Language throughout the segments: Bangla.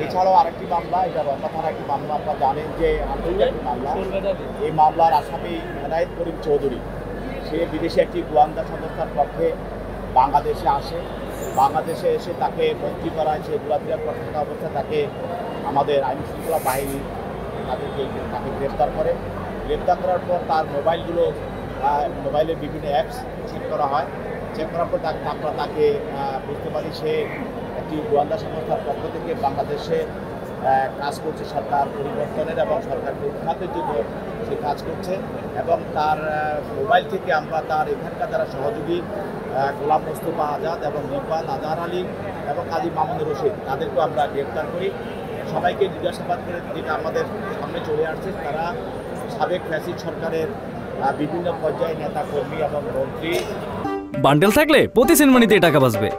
এছাড়াও আরেকটি মামলা, এটা রমনা থানার একটি মামলা, আপনারা জানেন যে আন্তর্জাতিক মামলা। এই মামলার আসামি এনায়েত করিম চৌধুরী, সে বিদেশে একটি গোয়েন্দা সংস্থার পক্ষে বাংলাদেশে আসে। বাংলাদেশে এসে তাকে বন্দী করা হয়। সে ঘোরাফেরা থাকা অবস্থায় তাকে আমাদের আইন শৃঙ্খলা বাহিনী তাকে গ্রেপ্তার করে। গ্রেপ্তার করার পর তার মোবাইলের বিভিন্ন অ্যাপস চেক করা হয়। চেক করার পর আমরা তাকে বুঝতে পারি সে একটি গোয়েন্দা সংস্থার পক্ষ থেকে বাংলাদেশে কাজ করছে, সরকার পরিবর্তনের এবং সরকারকে উৎখাতের জন্য সে কাজ করছে। এবং তার মোবাইল থেকে আমরা তার এখানকার যারা সহযোগী গোলাম মোস্তফা আজাদ এবং ইকবাল আজহার আলী এবং কাজী মামুনুর রশিদ, তাদেরকেও আমরা গ্রেপ্তার করি। সবাইকে জিজ্ঞাসাবাদ করে যেটা আমাদের সামনে চলে আসছে, তারা সাবেক ফ্যাসিস্ট সরকারের বিভিন্ন পর্যায়ে নেতা কর্মী এবং মন্ত্রী। বান্ডেল থাকলে প্রতি সেনমানিতে টাকা বাঁচবে।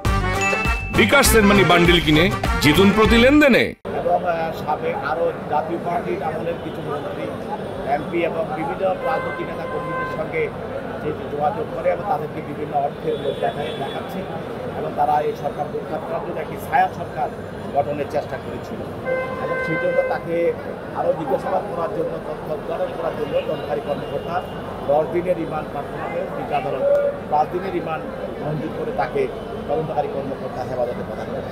বিকাশ সেনমানি বান্ডেল কিনে জিতুন প্রতি লেনদেনে। এবং সাবেক আরও জাতীয় পার্টির আমলের কিছু মন্ত্রী, এমপি এবং বিভিন্ন রাজনৈতিক নেতা কর্মীদের সঙ্গে যে যোগাযোগ করে এবং তাদেরকে বিভিন্ন অর্থের লোক দেখাচ্ছে এবং তারা এই সরকার উৎখাত করার জন্য একটি ছায়া সরকার গঠনের চেষ্টা করেছিল। এবং সেই জন্য তাকে আরও জিজ্ঞাসাবাদ করার জন্য, তথ্য উদ্ঘাটন করার জন্য তদন্তকারী কর্মকর্তা 10 দিনের রিমান্ড প্রার্থনা করে বিচার আদালত 5 দিনের রিমান্ড মঞ্জুর করে তাকে তদন্তকারী কর্মকর্তা হেফাজতে প্রদান করে।